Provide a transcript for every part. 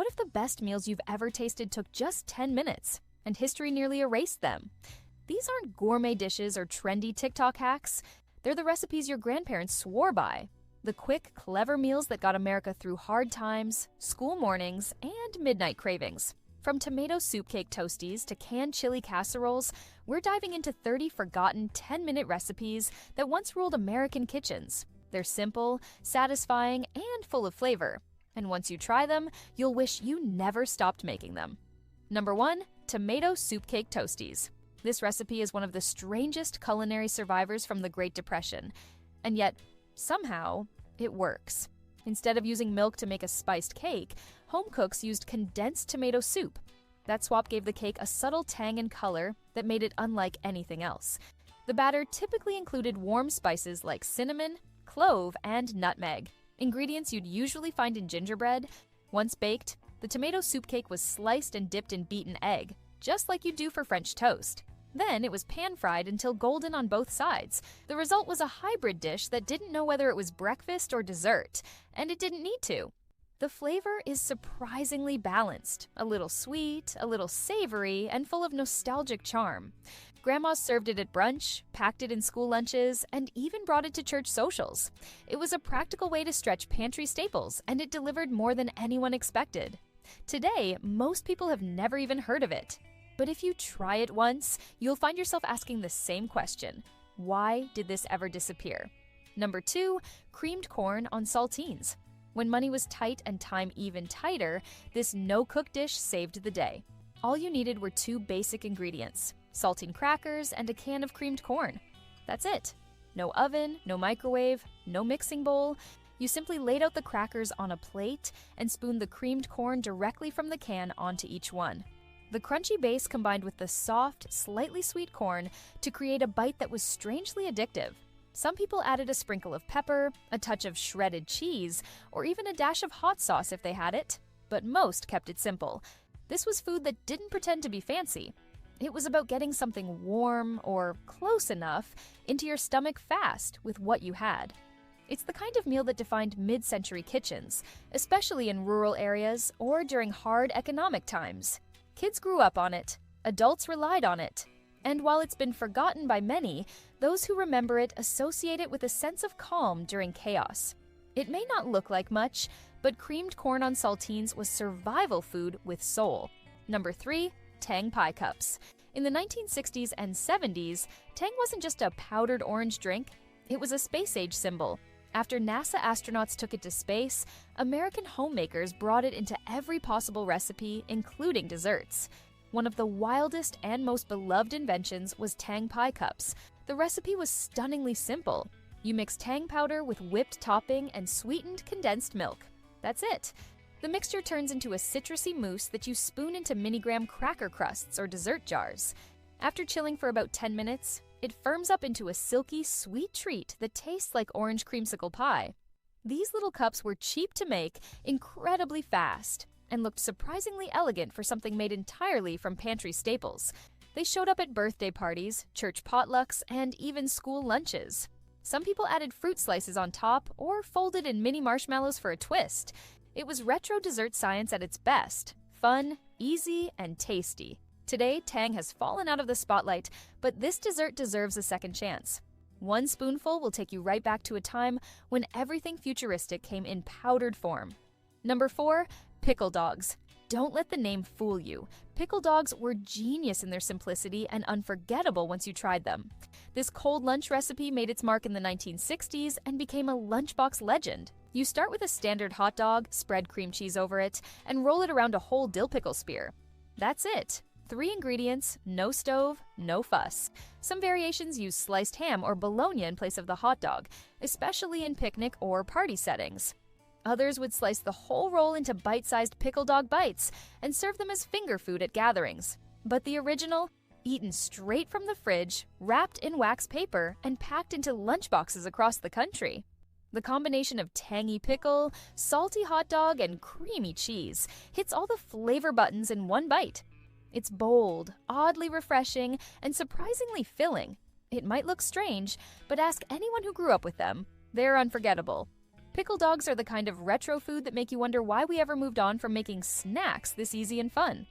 What if the best meals you've ever tasted took just 10 minutes, and history nearly erased them? These aren't gourmet dishes or trendy TikTok hacks. They're the recipes your grandparents swore by. The quick, clever meals that got America through hard times, school mornings, and midnight cravings. From tomato soup cake toasties to canned chili casseroles, we're diving into 30 forgotten 10-minute recipes that once ruled American kitchens. They're simple, satisfying, and full of flavor. And once you try them, you'll wish you never stopped making them. Number 1. Tomato soup cake toasties. This recipe is one of the strangest culinary survivors from the Great Depression. And yet, somehow, it works. Instead of using milk to make a spiced cake, home cooks used condensed tomato soup. That swap gave the cake a subtle tang and color that made it unlike anything else. The batter typically included warm spices like cinnamon, clove, and nutmeg, ingredients you'd usually find in gingerbread. Once baked, the tomato soup cake was sliced and dipped in beaten egg, just like you do for French toast. Then it was pan-fried until golden on both sides. The result was a hybrid dish that didn't know whether it was breakfast or dessert, and it didn't need to. The flavor is surprisingly balanced, a little sweet, a little savory, and full of nostalgic charm. Grandmas served it at brunch, packed it in school lunches, and even brought it to church socials. It was a practical way to stretch pantry staples, and it delivered more than anyone expected. Today, most people have never even heard of it. But if you try it once, you'll find yourself asking the same question: why did this ever disappear? Number 2, creamed corn on saltines. When money was tight and time even tighter, this no-cook dish saved the day. All you needed were 2 basic ingredients: saltine crackers and a can of creamed corn. That's it. No oven, no microwave, no mixing bowl. You simply laid out the crackers on a plate and spooned the creamed corn directly from the can onto each one. The crunchy base combined with the soft, slightly sweet corn to create a bite that was strangely addictive. Some people added a sprinkle of pepper, a touch of shredded cheese, or even a dash of hot sauce if they had it, but most kept it simple. This was food that didn't pretend to be fancy. It was about getting something warm, or close enough, into your stomach fast with what you had. It's the kind of meal that defined mid-century kitchens, especially in rural areas or during hard economic times. Kids grew up on it, adults relied on it, and while it's been forgotten by many, those who remember it associate it with a sense of calm during chaos. It may not look like much, but creamed corn on saltines was survival food with soul. Number 3, Tang Pie Cups. In the 1960s and 70s, Tang wasn't just a powdered orange drink, it was a space-age symbol. After NASA astronauts took it to space, American homemakers brought it into every possible recipe, including desserts. One of the wildest and most beloved inventions was Tang Pie Cups. The recipe was stunningly simple. You mix Tang powder with whipped topping and sweetened condensed milk. That's it. The mixture turns into a citrusy mousse that you spoon into mini-gram cracker crusts or dessert jars. After chilling for about 10 minutes, it firms up into a silky, sweet treat that tastes like orange creamsicle pie. These little cups were cheap to make, incredibly fast, and looked surprisingly elegant for something made entirely from pantry staples. They showed up at birthday parties, church potlucks, and even school lunches. Some people added fruit slices on top or folded in mini marshmallows for a twist. It was retro dessert science at its best: fun, easy, and tasty. Today, Tang has fallen out of the spotlight, but this dessert deserves a second chance. One spoonful will take you right back to a time when everything futuristic came in powdered form. Number 4, Pickle Dogs. Don't let the name fool you. Pickle Dogs were genius in their simplicity and unforgettable once you tried them. This cold lunch recipe made its mark in the 1960s and became a lunchbox legend. You start with a standard hot dog, spread cream cheese over it, and roll it around a whole dill pickle spear. That's it. 3 ingredients, no stove, no fuss. Some variations use sliced ham or Bologna in place of the hot dog, especially in picnic or party settings. Others would slice the whole roll into bite-sized pickle dog bites and serve them as finger food at gatherings. But the original? Eaten straight from the fridge, wrapped in wax paper, and packed into lunchboxes across the country. The combination of tangy pickle, salty hot dog, and creamy cheese hits all the flavor buttons in one bite. It's bold, oddly refreshing, and surprisingly filling. It might look strange, but ask anyone who grew up with them. They're unforgettable. Pickle dogs are the kind of retro food that make you wonder why we ever moved on from making snacks this easy and fun.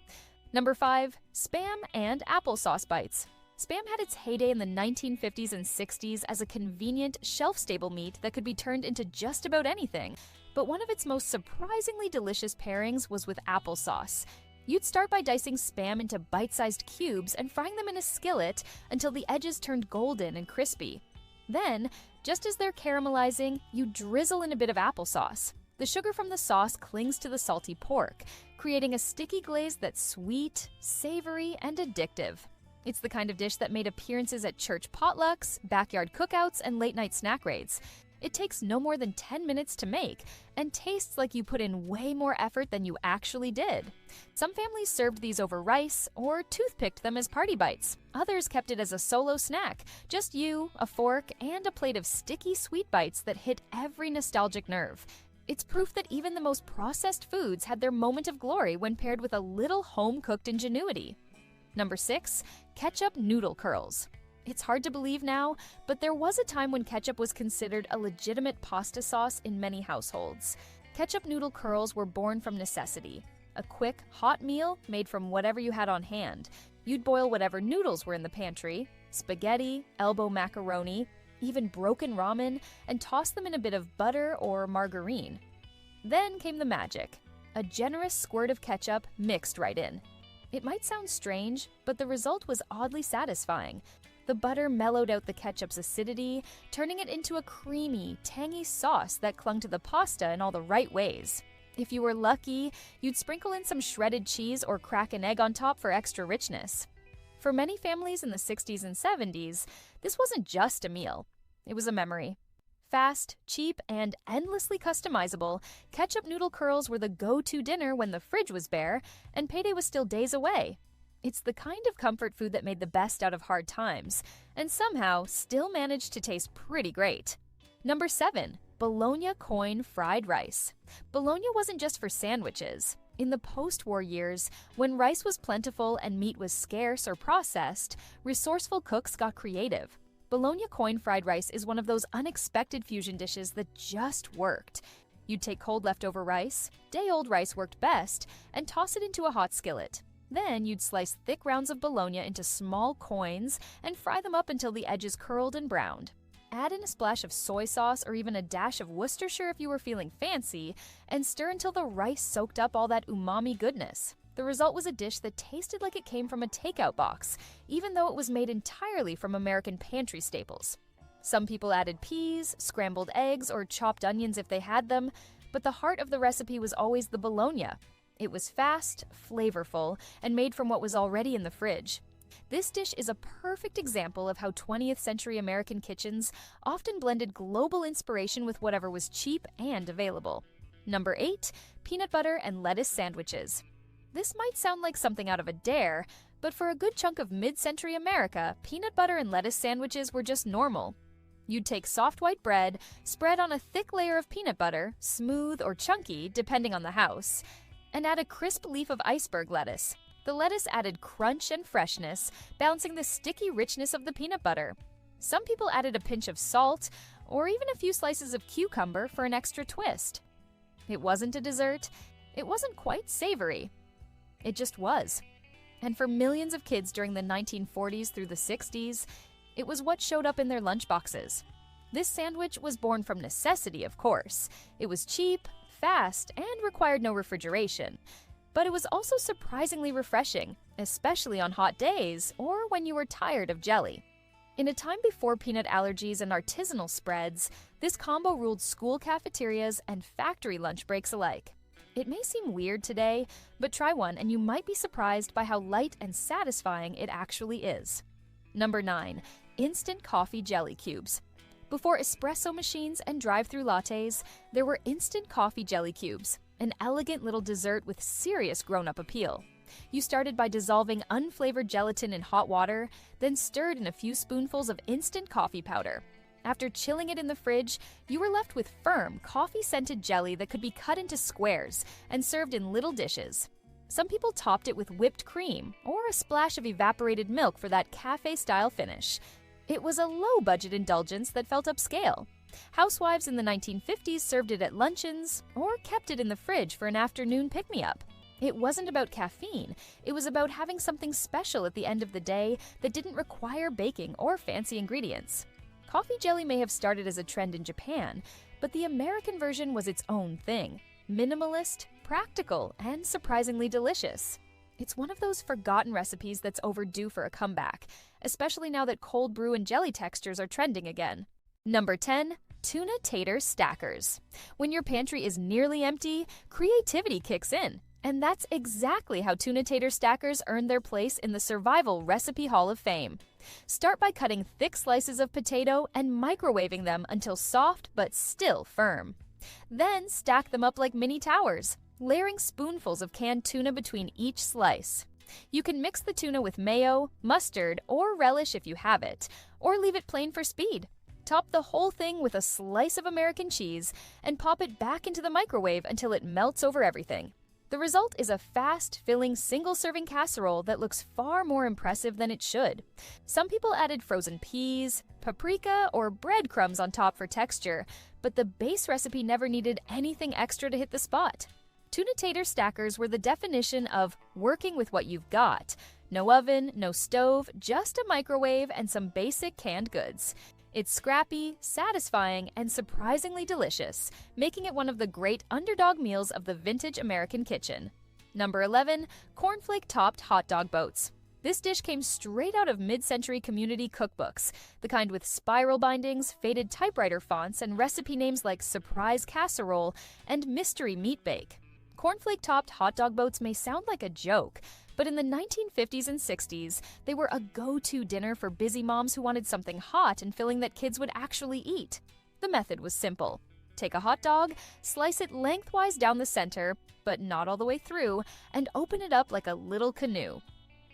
Number 5. Spam and applesauce bites. Spam had its heyday in the 1950s and 60s as a convenient, shelf-stable meat that could be turned into just about anything. But one of its most surprisingly delicious pairings was with applesauce. You'd start by dicing Spam into bite-sized cubes and frying them in a skillet until the edges turned golden and crispy. Then, just as they're caramelizing, you drizzle in a bit of applesauce. The sugar from the sauce clings to the salty pork, creating a sticky glaze that's sweet, savory, and addictive. It's the kind of dish that made appearances at church potlucks, backyard cookouts, and late-night snack raids. It takes no more than 10 minutes to make, and tastes like you put in way more effort than you actually did. Some families served these over rice or toothpicked them as party bites. Others kept it as a solo snack, just you, a fork, and a plate of sticky sweet bites that hit every nostalgic nerve. It's proof that even the most processed foods had their moment of glory when paired with a little home-cooked ingenuity. Number 6. Ketchup noodle curls. It's hard to believe now, but there was a time when ketchup was considered a legitimate pasta sauce in many households. Ketchup noodle curls were born from necessity. A quick, hot meal made from whatever you had on hand. You'd boil whatever noodles were in the pantry, spaghetti, elbow macaroni, even broken ramen, and toss them in a bit of butter or margarine. Then came the magic. A generous squirt of ketchup mixed right in. It might sound strange, but the result was oddly satisfying. The butter mellowed out the ketchup's acidity, turning it into a creamy, tangy sauce that clung to the pasta in all the right ways. If you were lucky, you'd sprinkle in some shredded cheese or crack an egg on top for extra richness. For many families in the 60s and 70s, this wasn't just a meal. It was a memory. Fast, cheap, and endlessly customizable, ketchup noodle curls were the go-to dinner when the fridge was bare and payday was still days away. It's the kind of comfort food that made the best out of hard times, and somehow still managed to taste pretty great. Number 7. Bologna coin fried rice. Bologna wasn't just for sandwiches. In the post-war years, when rice was plentiful and meat was scarce or processed, resourceful cooks got creative. Bologna coin fried rice is one of those unexpected fusion dishes that just worked. You'd take cold leftover rice, day-old rice worked best, and toss it into a hot skillet. Then you'd slice thick rounds of bologna into small coins and fry them up until the edges curled and browned. Add in a splash of soy sauce or even a dash of Worcestershire if you were feeling fancy, and stir until the rice soaked up all that umami goodness. The result was a dish that tasted like it came from a takeout box, even though it was made entirely from American pantry staples. Some people added peas, scrambled eggs, or chopped onions if they had them, but the heart of the recipe was always the bologna. It was fast, flavorful, and made from what was already in the fridge. This dish is a perfect example of how 20th century American kitchens often blended global inspiration with whatever was cheap and available. Number 8. Peanut butter and lettuce sandwiches. This might sound like something out of a dare, but for a good chunk of mid-century America, peanut butter and lettuce sandwiches were just normal. You'd take soft white bread, spread on a thick layer of peanut butter, smooth or chunky depending on the house, and add a crisp leaf of iceberg lettuce. The lettuce added crunch and freshness, balancing the sticky richness of the peanut butter. Some people added a pinch of salt, or even a few slices of cucumber for an extra twist. It wasn't a dessert. It wasn't quite savory. It just was. And for millions of kids during the 1940s through the 60s, it was what showed up in their lunchboxes. This sandwich was born from necessity, of course. It was cheap, fast, and required no refrigeration. But it was also surprisingly refreshing, especially on hot days or when you were tired of jelly. In a time before peanut allergies and artisanal spreads, this combo ruled school cafeterias and factory lunch breaks alike. It may seem weird today, but try one and you might be surprised by how light and satisfying it actually is. Number 9. Instant coffee jelly cubes. Before espresso machines and drive-thru lattes, there were instant coffee jelly cubes, an elegant little dessert with serious grown-up appeal. You started by dissolving unflavored gelatin in hot water, then stirred in a few spoonfuls of instant coffee powder. After chilling it in the fridge, you were left with firm, coffee-scented jelly that could be cut into squares and served in little dishes. Some people topped it with whipped cream or a splash of evaporated milk for that cafe-style finish. It was a low-budget indulgence that felt upscale. Housewives in the 1950s served it at luncheons or kept it in the fridge for an afternoon pick-me-up. It wasn't about caffeine, it was about having something special at the end of the day that didn't require baking or fancy ingredients. Coffee jelly may have started as a trend in Japan, but the American version was its own thing. Minimalist, practical, and surprisingly delicious. It's one of those forgotten recipes that's overdue for a comeback, especially now that cold brew and jelly textures are trending again. Number 10. Tuna tater stackers. When your pantry is nearly empty, creativity kicks in. And that's exactly how tuna tater stackers earned their place in the Survival Recipe Hall of Fame. Start by cutting thick slices of potato and microwaving them until soft but still firm. Then stack them up like mini towers, layering spoonfuls of canned tuna between each slice. You can mix the tuna with mayo, mustard, or relish if you have it, or leave it plain for speed. Top the whole thing with a slice of American cheese and pop it back into the microwave until it melts over everything. The result is a fast, filling, single-serving casserole that looks far more impressive than it should. Some people added frozen peas, paprika, or breadcrumbs on top for texture, but the base recipe never needed anything extra to hit the spot. Tuna tater stackers were the definition of working with what you've got. No oven, no stove, just a microwave and some basic canned goods. It's scrappy, satisfying, and surprisingly delicious, making it one of the great underdog meals of the vintage American kitchen. Number 11. Cornflake-topped hot dog boats. This dish came straight out of mid-century community cookbooks, the kind with spiral bindings, faded typewriter fonts, and recipe names like Surprise Casserole and Mystery Meat Bake. Cornflake-topped hot dog boats may sound like a joke, but in the 1950s and 60s, they were a go-to dinner for busy moms who wanted something hot and filling that kids would actually eat. The method was simple. Take a hot dog, slice it lengthwise down the center, but not all the way through, and open it up like a little canoe.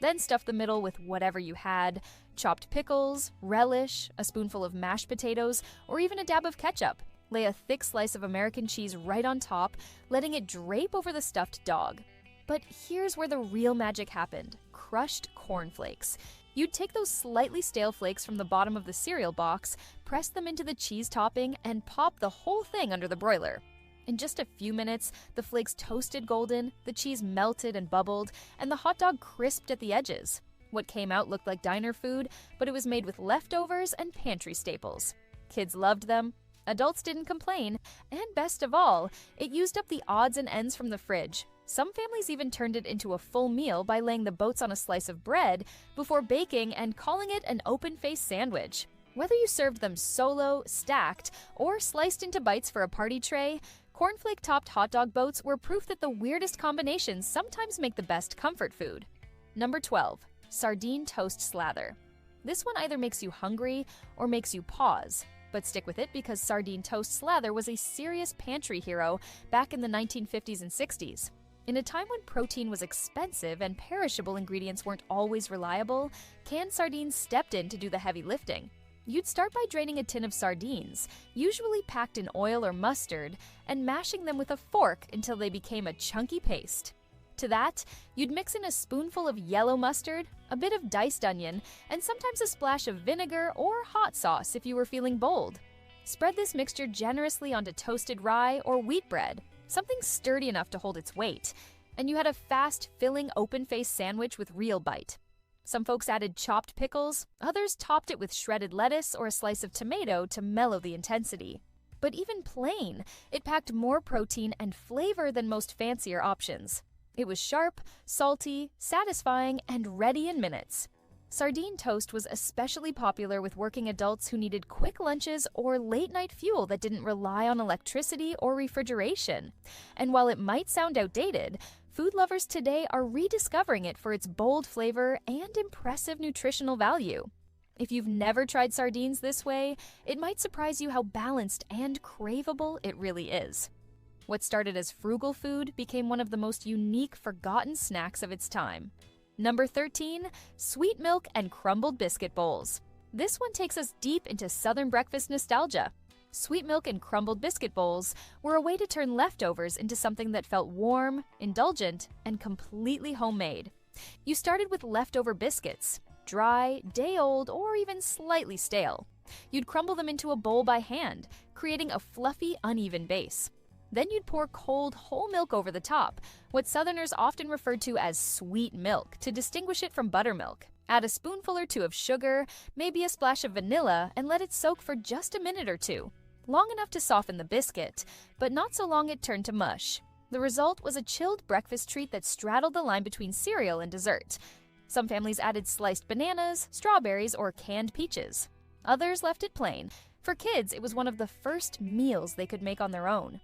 Then stuff the middle with whatever you had: chopped pickles, relish, a spoonful of mashed potatoes, or even a dab of ketchup. Lay a thick slice of American cheese right on top, letting it drape over the stuffed dog. But here's where the real magic happened: crushed cornflakes. You'd take those slightly stale flakes from the bottom of the cereal box, press them into the cheese topping, and pop the whole thing under the broiler. In just a few minutes, the flakes toasted golden, the cheese melted and bubbled, and the hot dog crisped at the edges. What came out looked like diner food, but it was made with leftovers and pantry staples. Kids loved them, adults didn't complain, and best of all, it used up the odds and ends from the fridge. Some families even turned it into a full meal by laying the boats on a slice of bread before baking and calling it an open-faced sandwich. Whether you served them solo, stacked, or sliced into bites for a party tray, cornflake-topped hot dog boats were proof that the weirdest combinations sometimes make the best comfort food. Number 12. Sardine toast slather. This one either makes you hungry or makes you pause. But stick with it because sardine toast slather was a serious pantry hero back in the 1950s and 60s. In a time when protein was expensive and perishable ingredients weren't always reliable, canned sardines stepped in to do the heavy lifting. You'd start by draining a tin of sardines, usually packed in oil or mustard, and mashing them with a fork until they became a chunky paste. To that, you'd mix in a spoonful of yellow mustard, a bit of diced onion, and sometimes a splash of vinegar or hot sauce if you were feeling bold. Spread this mixture generously onto toasted rye or wheat bread, something sturdy enough to hold its weight, and you had a fast, filling, open-faced sandwich with real bite. Some folks added chopped pickles, others topped it with shredded lettuce or a slice of tomato to mellow the intensity. But even plain, it packed more protein and flavor than most fancier options. It was sharp, salty, satisfying, and ready in minutes. Sardine toast was especially popular with working adults who needed quick lunches or late-night fuel that didn't rely on electricity or refrigeration. And while it might sound outdated, food lovers today are rediscovering it for its bold flavor and impressive nutritional value. If you've never tried sardines this way, it might surprise you how balanced and craveable it really is. What started as frugal food became one of the most unique, forgotten snacks of its time. Number 13. Sweet milk and crumbled biscuit bowls. This one takes us deep into Southern breakfast nostalgia. Sweet milk and crumbled biscuit bowls were a way to turn leftovers into something that felt warm, indulgent, and completely homemade. You started with leftover biscuits, dry, day-old, or even slightly stale. You'd crumble them into a bowl by hand, creating a fluffy, uneven base. Then you'd pour cold whole milk over the top, what Southerners often referred to as sweet milk, to distinguish it from buttermilk. Add a spoonful or two of sugar, maybe a splash of vanilla, and let it soak for just a minute or two. Long enough to soften the biscuit, but not so long it turned to mush. The result was a chilled breakfast treat that straddled the line between cereal and dessert. Some families added sliced bananas, strawberries, or canned peaches. Others left it plain. For kids, it was one of the first meals they could make on their own.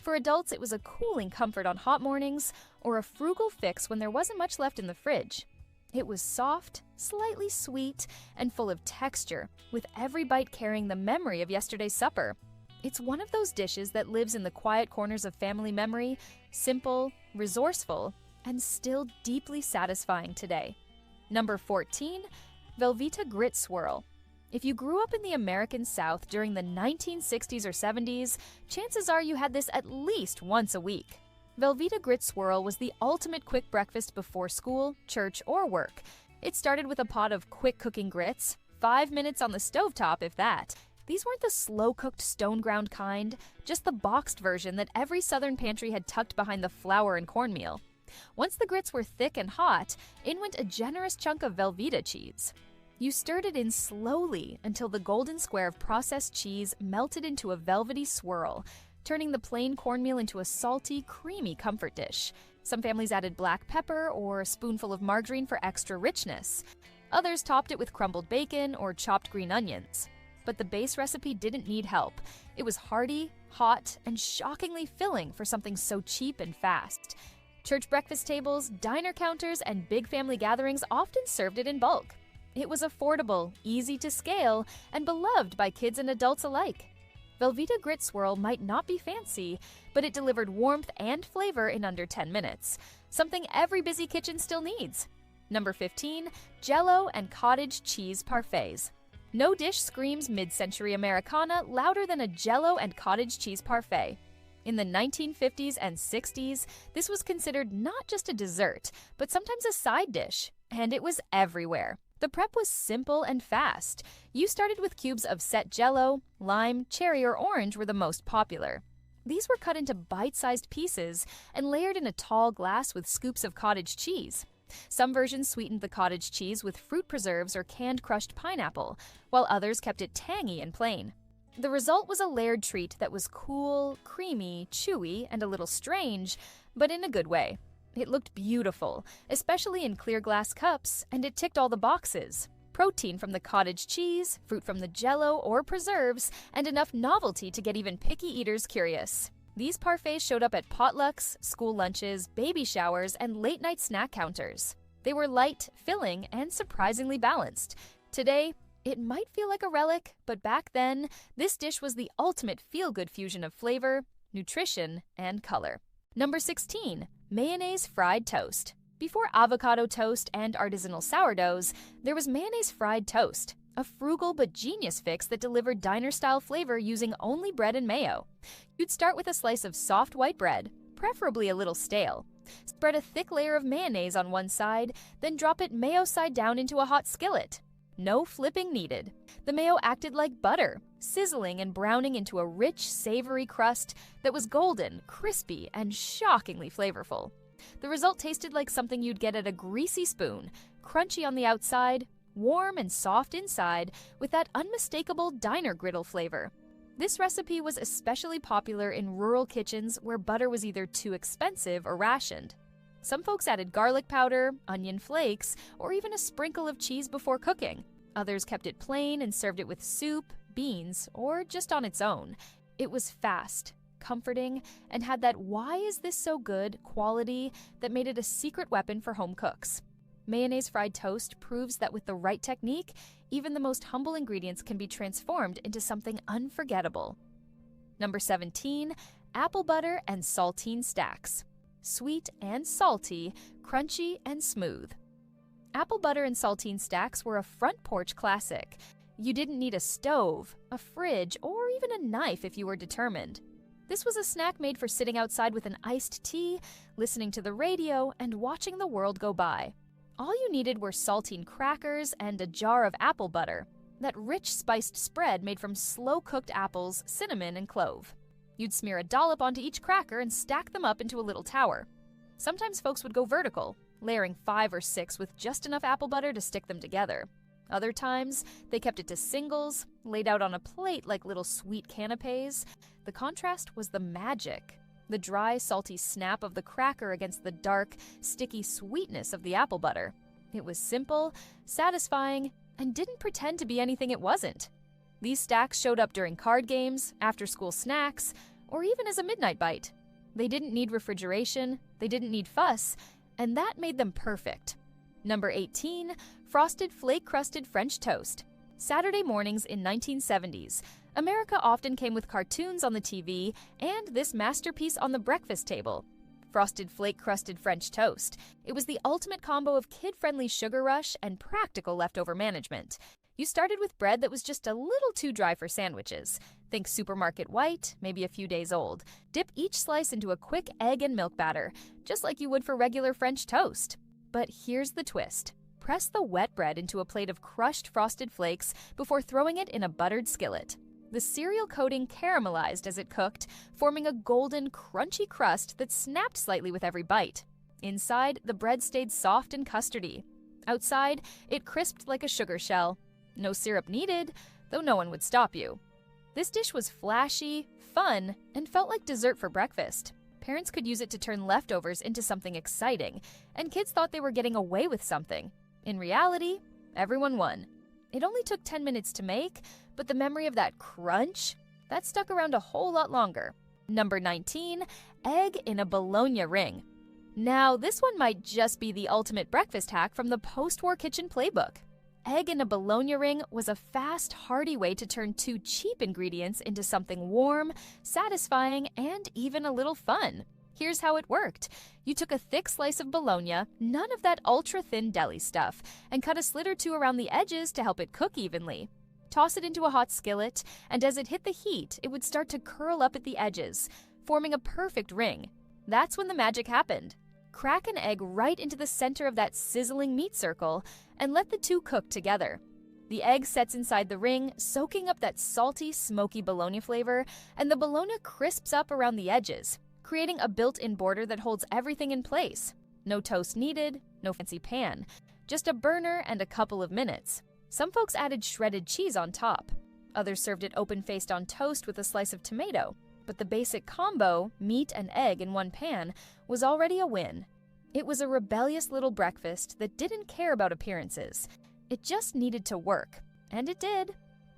For adults, it was a cooling comfort on hot mornings, or a frugal fix when there wasn't much left in the fridge. It was soft, slightly sweet, and full of texture, with every bite carrying the memory of yesterday's supper. It's one of those dishes that lives in the quiet corners of family memory, simple, resourceful, and still deeply satisfying today. Number 14, Velvita Grit Swirl. If you grew up in the American South during the 1960s or 70s, chances are you had this at least once a week. Velvita Grit Swirl was the ultimate quick breakfast before school, church, or work. It started with a pot of quick-cooking grits, 5 minutes on the stovetop if that. These weren't the slow-cooked stone-ground kind, just the boxed version that every Southern pantry had tucked behind the flour and cornmeal. Once the grits were thick and hot, in went a generous chunk of Velveeta cheese. You stirred it in slowly until the golden square of processed cheese melted into a velvety swirl, turning the plain cornmeal into a salty, creamy comfort dish. Some families added black pepper or a spoonful of margarine for extra richness. Others topped it with crumbled bacon or chopped green onions. But the base recipe didn't need help. It was hearty, hot, and shockingly filling for something so cheap and fast. Church breakfast tables, diner counters, and big family gatherings often served it in bulk. It was affordable, easy to scale, and beloved by kids and adults alike. Velveeta Grit Swirl might not be fancy, but it delivered warmth and flavor in under 10 minutes, something every busy kitchen still needs. Number 15, JellO and Cottage Cheese Parfets. No dish screams mid-century Americana louder than a JellO and cottage cheese parfait. In the 1950s and 60s, this was considered not just a dessert, but sometimes a side dish, and it was everywhere. The prep was simple and fast. You started with cubes of set JellO, lime, cherry, or orange were the most popular. These were cut into bite-sized pieces and layered in a tall glass with scoops of cottage cheese. Some versions sweetened the cottage cheese with fruit preserves or canned crushed pineapple, while others kept it tangy and plain. The result was a layered treat that was cool, creamy, chewy, and a little strange, but in a good way. It looked beautiful, especially in clear glass cups, and it ticked all the boxes. Protein from the cottage cheese, fruit from the JellO or preserves, and enough novelty to get even picky eaters curious. These parfaits showed up at potlucks, school lunches, baby showers, and late-night snack counters. They were light, filling, and surprisingly balanced. Today, it might feel like a relic, but back then, this dish was the ultimate feel-good fusion of flavor, nutrition, and color. Number 16, mayonnaise fried toast. Before avocado toast and artisanal sourdoughs, there was mayonnaise fried toast, a frugal but genius fix that delivered diner-style flavor using only bread and mayo. You'd start with a slice of soft white bread, preferably a little stale. Spread a thick layer of mayonnaise on one side, then drop it mayo side down into a hot skillet. No flipping needed. The mayo acted like butter, sizzling and browning into a rich, savory crust that was golden, crispy, and shockingly flavorful. The result tasted like something you'd get at a greasy spoon, crunchy on the outside, warm and soft inside, with that unmistakable diner griddle flavor. This recipe was especially popular in rural kitchens where butter was either too expensive or rationed. Some folks added garlic powder, onion flakes, or even a sprinkle of cheese before cooking. Others kept it plain and served it with soup, beans, or just on its own. It was fast, comforting, and had that "why is this so good" quality that made it a secret weapon for home cooks. Mayonnaise fried toast proves that with the right technique, even the most humble ingredients can be transformed into something unforgettable. Number 17, apple butter and saltine stacks. Sweet and salty, crunchy and smooth. Apple butter and saltine stacks were a front porch classic. You didn't need a stove, a fridge, or even a knife if you were determined. This was a snack made for sitting outside with an iced tea, listening to the radio, and watching the world go by. All you needed were saltine crackers and a jar of apple butter. that rich spiced spread made from slow-cooked apples, cinnamon, and clove. You'd smear a dollop onto each cracker and stack them up into a little tower. Sometimes folks would go vertical, layering 5 or 6 with just enough apple butter to stick them together. Other times, they kept it to singles, laid out on a plate like little sweet canapés. The contrast was the magic. The dry, salty snap of the cracker against the dark, sticky sweetness of the apple butter. It was simple, satisfying, and didn't pretend to be anything it wasn't. These stacks showed up during card games, after-school snacks, or even as a midnight bite. They didn't need refrigeration, they didn't need fuss, and that made them perfect. Number 18, frosted flake-crusted French toast. Saturday mornings in 1970s, America often came with cartoons on the TV and this masterpiece on the breakfast table. Frosted flake-crusted French toast. It was the ultimate combo of kid-friendly sugar rush and practical leftover management. You started with bread that was just a little too dry for sandwiches. Think supermarket white, maybe a few days old. Dip each slice into a quick egg and milk batter, just like you would for regular French toast. But here's the twist. Press the wet bread into a plate of crushed frosted flakes before throwing it in a buttered skillet. The cereal coating caramelized as it cooked, forming a golden, crunchy crust that snapped slightly with every bite. Inside, the bread stayed soft and custardy. Outside, it crisped like a sugar shell. No syrup needed, though no one would stop you. This dish was flashy, fun, and felt like dessert for breakfast. Parents could use it to turn leftovers into something exciting, and kids thought they were getting away with something. In reality, everyone won. It only took 10 minutes to make, but the memory of that crunch, that stuck around a whole lot longer. Number 19, egg in a Bologna ring. Now, this one might just be the ultimate breakfast hack from the post-war kitchen playbook. Egg in a Bologna ring was a fast, hearty way to turn 2 cheap ingredients into something warm, satisfying, and even a little fun. Here's how it worked. You took a thick slice of bologna, none of that ultra-thin deli stuff, and cut a slit or 2 around the edges to help it cook evenly. Toss it into a hot skillet, and as it hit the heat, it would start to curl up at the edges, forming a perfect ring. That's when the magic happened. Crack an egg right into the center of that sizzling meat circle, and let the 2 cook together. The egg sets inside the ring, soaking up that salty, smoky bologna flavor, and the bologna crisps up around the edges, creating a built-in border that holds everything in place. No toast needed, no fancy pan, just a burner and a couple of minutes. Some folks added shredded cheese on top. Others served it open-faced on toast with a slice of tomato. But the basic combo, meat and egg in one pan, was already a win. It was a rebellious little breakfast that didn't care about appearances. It just needed to work. And it did.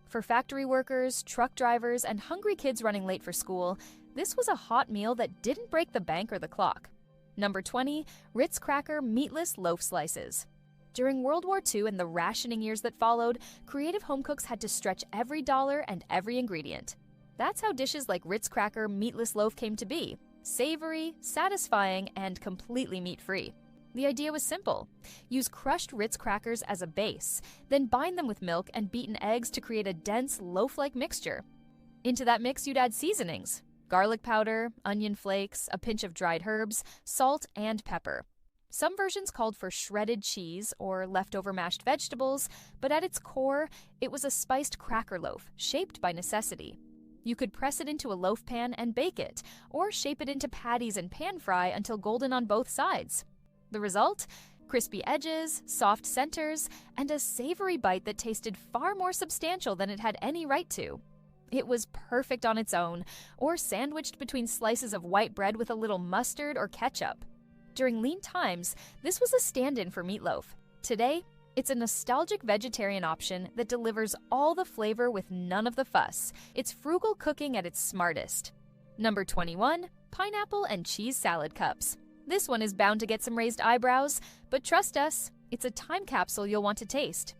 For factory workers, truck drivers, and hungry kids running late for school, this was a hot meal that didn't break the bank or the clock. Number 20, Ritz Cracker Meatless Loaf Slices. During World War II and the rationing years that followed, creative home cooks had to stretch every dollar and every ingredient. That's how dishes like Ritz Cracker Meatless Loaf came to be. Savory, satisfying, and completely meat-free. The idea was simple. Use crushed Ritz crackers as a base, then bind them with milk and beaten eggs to create a dense, loaf-like mixture. Into that mix, you'd add seasonings: garlic powder, onion flakes, a pinch of dried herbs, salt, and pepper. Some versions called for shredded cheese or leftover mashed vegetables, but at its core, it was a spiced cracker loaf shaped by necessity. You could press it into a loaf pan and bake it, or shape it into patties and pan fry until golden on both sides. The result? Crispy edges, soft centers, and a savory bite that tasted far more substantial than it had any right to. It was perfect on its own, or sandwiched between slices of white bread with a little mustard or ketchup. During lean times, this was a stand-in for meatloaf. Today, it's a nostalgic vegetarian option that delivers all the flavor with none of the fuss. It's frugal cooking at its smartest. Number 21, Pineapple and Cheese Salad Cups. This one is bound to get some raised eyebrows, but trust us, it's a time capsule you'll want to taste.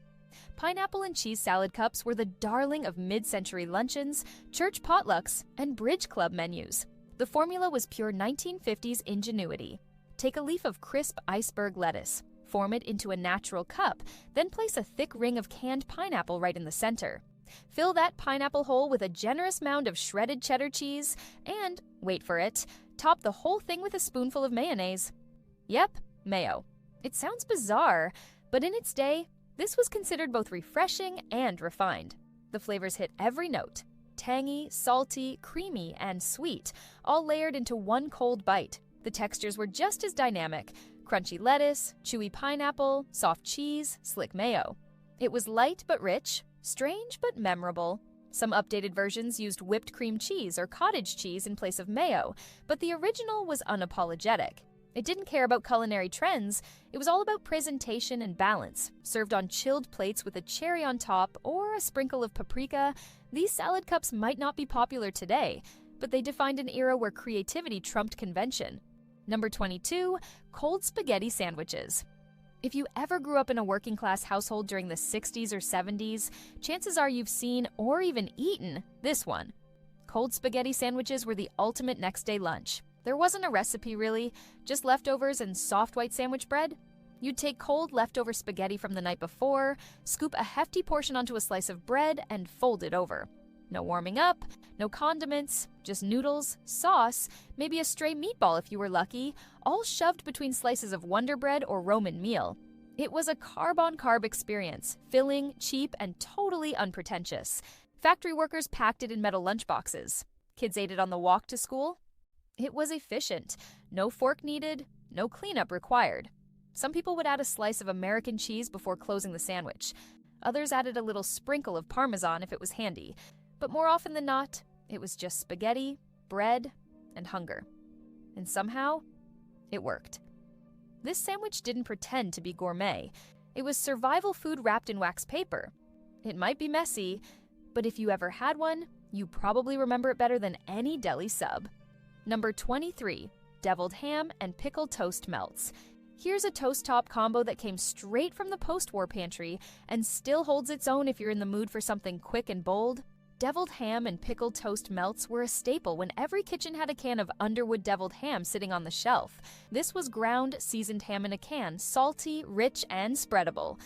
Pineapple and cheese salad cups were the darling of mid-century luncheons, church potlucks, and bridge club menus. The formula was pure 1950s ingenuity. Take a leaf of crisp iceberg lettuce, form it into a natural cup, then place a thick ring of canned pineapple right in the center. Fill that pineapple hole with a generous mound of shredded cheddar cheese, and, wait for it, top the whole thing with a spoonful of mayonnaise. Yep, Mayo. It sounds bizarre, but in its day, This was considered both refreshing and refined. The flavors hit every note: tangy, salty, creamy, and sweet, all layered into one cold bite. The textures were just as dynamic: crunchy lettuce, chewy pineapple, soft cheese, slick mayo. It was light but rich, strange but memorable. Some updated versions used whipped cream cheese or cottage cheese in place of mayo, but the original was unapologetic. It didn't care about culinary trends, it was all about presentation and balance. Served on chilled plates with a cherry on top or a sprinkle of paprika, these salad cups might not be popular today, but they defined an era where creativity trumped convention. Number 22, cold spaghetti sandwiches. If you ever grew up in a working-class household during the 60s or 70s, chances are you've seen or even eaten this one. Cold spaghetti sandwiches were the ultimate next-day lunch. There wasn't a recipe really, just leftovers and soft white sandwich bread. You'd take cold leftover spaghetti from the night before, scoop a hefty portion onto a slice of bread, and fold it over. No warming up, no condiments, just noodles, sauce, maybe a stray meatball if you were lucky, all shoved between slices of Wonder Bread or Roman meal. It was a carb-on-carb experience, filling, cheap, and totally unpretentious. Factory workers packed it in metal lunchboxes. Kids ate it on the walk to school. It was efficient. No fork needed, no cleanup required. Some people would add a slice of American cheese before closing the sandwich. Others added a little sprinkle of Parmesan if it was handy. But more often than not, it was just spaghetti, bread, and hunger. And somehow, it worked. This sandwich didn't pretend to be gourmet. It was survival food wrapped in wax paper. It might be messy, but if you ever had one, you probably remember it better than any deli sub. Number 23, deviled ham and pickled toast melts. Here's a toast top combo that came straight from the post-war pantry and still holds its own if you're in the mood for something quick and bold. Deviled ham and pickled toast melts were a staple when every kitchen had a can of Underwood deviled ham sitting on the shelf. This was ground, seasoned ham in a can, salty, rich, and spreadable.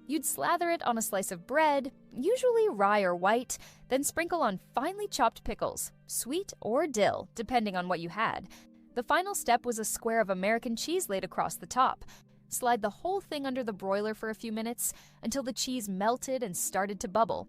You'd slather it on a slice of bread, usually rye or white, then sprinkle on finely chopped pickles, sweet or dill, depending on what you had. The final step was a square of American cheese laid across the top. Slide the whole thing under the broiler for a few minutes until the cheese melted and started to bubble.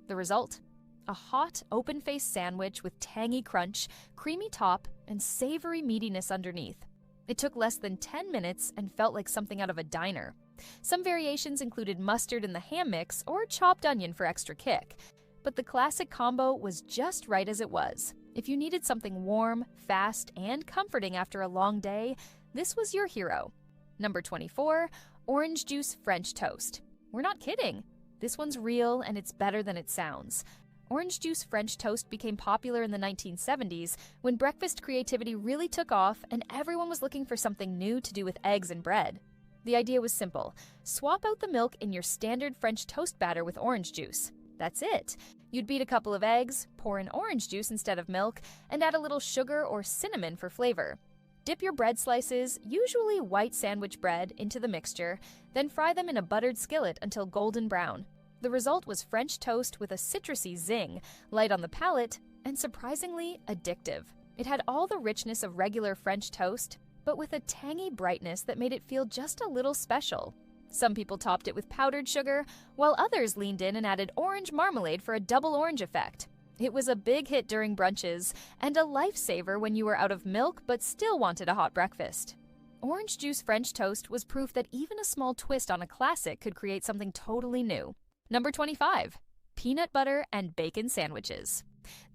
The result? A hot, open-faced sandwich with tangy crunch, creamy top, and savory meatiness underneath. It took less than 10 minutes and felt like something out of a diner. Some variations included mustard in the ham mix or chopped onion for extra kick. But the classic combo was just right as it was. If you needed something warm, fast, and comforting after a long day, this was your hero. Number 24, orange juice French toast. We're not kidding. This one's real and it's better than it sounds. Orange juice French toast became popular in the 1970s when breakfast creativity really took off and everyone was looking for something new to do with eggs and bread. The idea was simple. Swap out the milk in your standard French toast batter with orange juice. That's it. You'd beat a couple of eggs, pour in orange juice instead of milk, and add a little sugar or cinnamon for flavor. Dip your bread slices, usually white sandwich bread, into the mixture, then fry them in a buttered skillet until golden brown. The result was French toast with a citrusy zing, light on the palate, and surprisingly addictive. It had all the richness of regular French toast, but with a tangy brightness that made it feel just a little special. Some people topped it with powdered sugar, while others leaned in and added orange marmalade for a double orange effect. It was a big hit during brunches, and a lifesaver when you were out of milk but still wanted a hot breakfast. Orange juice French toast was proof that even a small twist on a classic could create something totally new. Number 25, peanut butter and bacon sandwiches.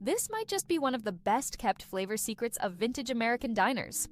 This might just be one of the best-kept flavor secrets of vintage American diners.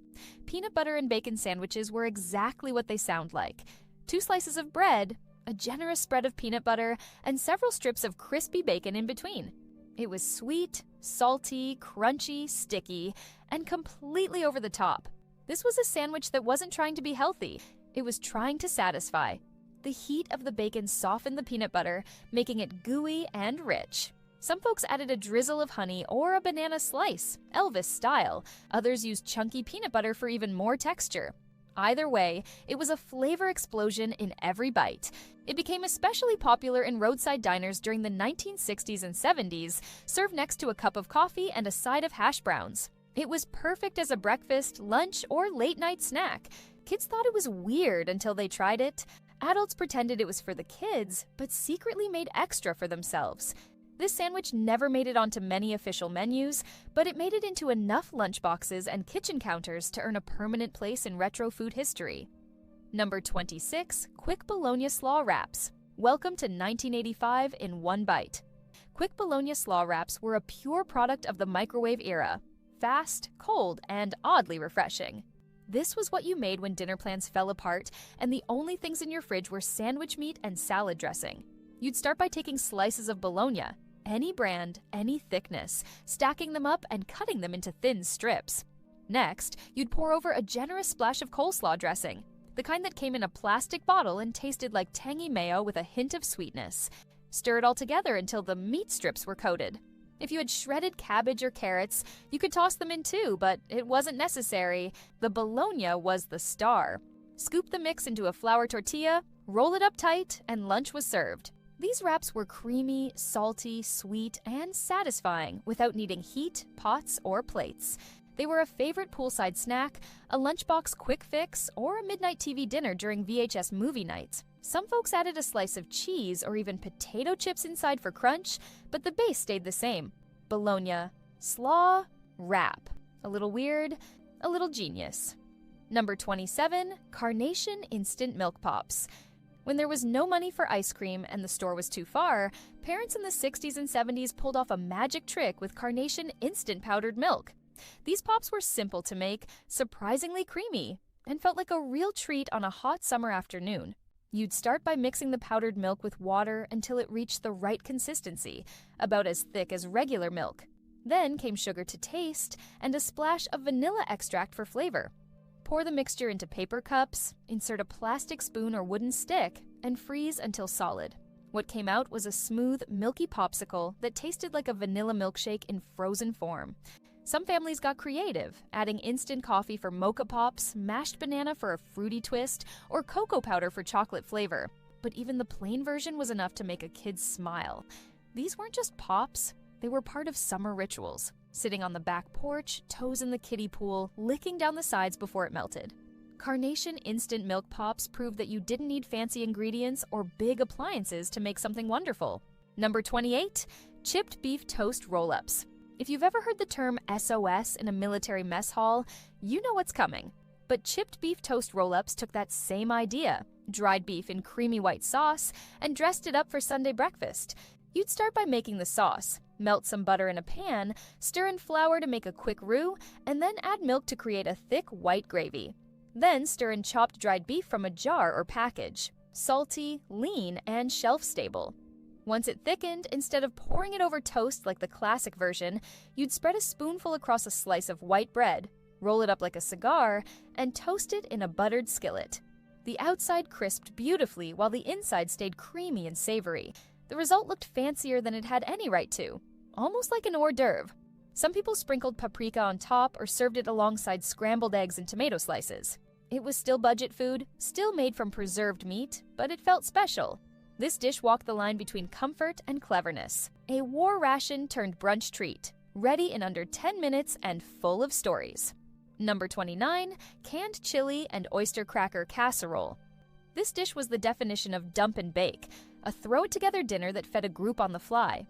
Peanut butter and bacon sandwiches were exactly what they sound like. 2 slices of bread, a generous spread of peanut butter, and several strips of crispy bacon in between. It was sweet, salty, crunchy, sticky, and completely over the top. This was a sandwich that wasn't trying to be healthy. It was trying to satisfy. The heat of the bacon softened the peanut butter, making it gooey and rich. Some folks added a drizzle of honey or a banana slice, Elvis style. Others used chunky peanut butter for even more texture. Either way, it was a flavor explosion in every bite. It became especially popular in roadside diners during the 1960s and 70s, served next to a cup of coffee and a side of hash browns. It was perfect as a breakfast, lunch, or late-night snack. Kids thought it was weird until they tried it. Adults pretended it was for the kids, but secretly made extra for themselves. This sandwich never made it onto many official menus, but it made it into enough lunchboxes and kitchen counters to earn a permanent place in retro food history. Number 26, Quick Bologna Slaw Wraps. Welcome to 1985 in one bite. Quick Bologna Slaw Wraps were a pure product of the microwave era. Fast, cold, and oddly refreshing. This was what you made when dinner plans fell apart and the only things in your fridge were sandwich meat and salad dressing. You'd start by taking slices of bologna, any brand, any thickness, stacking them up and cutting them into thin strips. Next, you'd pour over a generous splash of coleslaw dressing, the kind that came in a plastic bottle and tasted like tangy mayo with a hint of sweetness. Stir it all together until the meat strips were coated. If you had shredded cabbage or carrots, you could toss them in too, but it wasn't necessary. The bologna was the star. Scoop the mix into a flour tortilla, roll it up tight, and lunch was served. These wraps were creamy, salty, sweet, and satisfying without needing heat, pots, or plates. They were a favorite poolside snack, a lunchbox quick fix, or a midnight TV dinner during VHS movie nights. Some folks added a slice of cheese or even potato chips inside for crunch, but the base stayed the same. Bologna, slaw, wrap. A little weird, a little genius. Number 27, Carnation Instant Milk Pops. When there was no money for ice cream and the store was too far, parents in the 60s and 70s pulled off a magic trick with Carnation Instant Powdered Milk. These pops were simple to make, surprisingly creamy, and felt like a real treat on a hot summer afternoon. You'd start by mixing the powdered milk with water until it reached the right consistency, about as thick as regular milk. Then came sugar to taste and a splash of vanilla extract for flavor. Pour the mixture into paper cups, insert a plastic spoon or wooden stick, and freeze until solid. What came out was a smooth, milky popsicle that tasted like a vanilla milkshake in frozen form. Some families got creative, adding instant coffee for mocha pops, mashed banana for a fruity twist, or cocoa powder for chocolate flavor. But even the plain version was enough to make a kid smile. These weren't just pops, they were part of summer rituals. Sitting on the back porch, toes in the kiddie pool, licking down the sides before it melted. Carnation Instant Milk Pops proved that you didn't need fancy ingredients or big appliances to make something wonderful. Number 28, Chipped Beef Toast Roll-Ups. If you've ever heard the term SOS in a military mess hall, you know what's coming. But chipped beef toast roll-ups took that same idea, dried beef in creamy white sauce, and dressed it up for Sunday breakfast. You'd start by making the sauce, melt some butter in a pan, stir in flour to make a quick roux, and then add milk to create a thick white gravy. Then stir in chopped dried beef from a jar or package, salty, lean, and shelf-stable. Once it thickened, instead of pouring it over toast like the classic version, you'd spread a spoonful across a slice of white bread, roll it up like a cigar, and toast it in a buttered skillet. The outside crisped beautifully while the inside stayed creamy and savory. The result looked fancier than it had any right to, almost like an hors d'oeuvre. Some people sprinkled paprika on top or served it alongside scrambled eggs and tomato slices. It was still budget food, still made from preserved meat, but it felt special. This dish walked the line between comfort and cleverness. A war ration turned brunch treat, ready in under 10 minutes and full of stories. Number 29, Canned Chili and Oyster Cracker Casserole. This dish was the definition of dump and bake, a throw-it-together dinner that fed a group on the fly.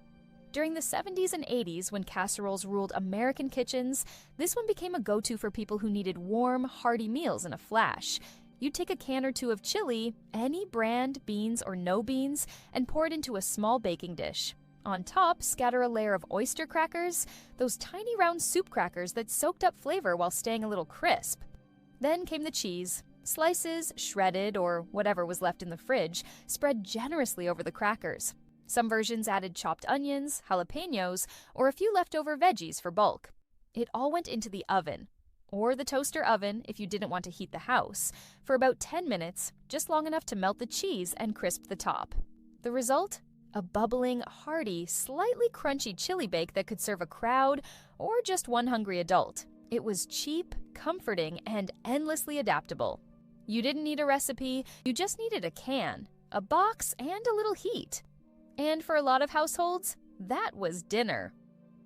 During the 70s and 80s, when casseroles ruled American kitchens, this one became a go-to for people who needed warm, hearty meals in a flash. You'd take a can or two of chili, any brand, beans or no beans, and pour it into a small baking dish. On top, scatter a layer of oyster crackers, those tiny round soup crackers that soaked up flavor while staying a little crisp. Then came the cheese. Slices, shredded, or whatever was left in the fridge, spread generously over the crackers. Some versions added chopped onions, jalapenos, or a few leftover veggies for bulk. It all went into the oven, or the toaster oven if you didn't want to heat the house, for about 10 minutes, just long enough to melt the cheese and crisp the top. The result? A bubbling, hearty, slightly crunchy chili bake that could serve a crowd or just one hungry adult. It was cheap, comforting, and endlessly adaptable. You didn't need a recipe, you just needed a can, a box, and a little heat. And for a lot of households, that was dinner.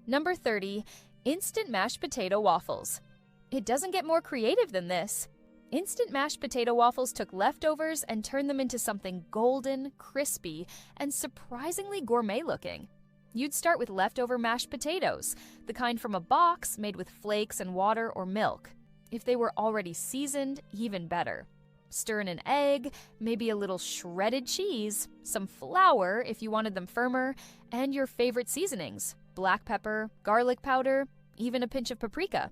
Number 30, Instant Mashed Potato Waffles. It doesn't get more creative than this. Instant mashed potato waffles took leftovers and turned them into something golden, crispy, and surprisingly gourmet looking. You'd start with leftover mashed potatoes, the kind from a box made with flakes and water or milk. If they were already seasoned, even better. Stir in an egg, maybe a little shredded cheese, some flour if you wanted them firmer, and your favorite seasonings, black pepper, garlic powder, even a pinch of paprika.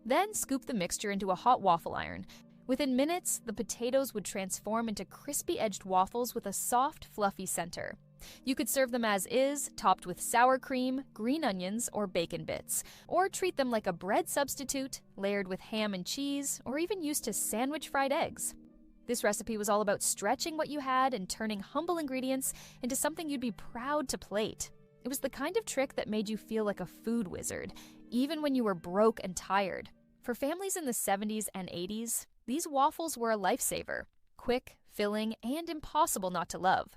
Then scoop the mixture into a hot waffle iron. Within minutes, the potatoes would transform into crispy-edged waffles with a soft, fluffy center. You could serve them as is, topped with sour cream, green onions, or bacon bits, or treat them like a bread substitute, layered with ham and cheese, or even used to sandwich fried eggs. This recipe was all about stretching what you had and turning humble ingredients into something you'd be proud to plate. It was the kind of trick that made you feel like a food wizard, even when you were broke and tired. For families in the 70s and 80s, these waffles were a lifesaver. Quick, filling, and impossible not to love.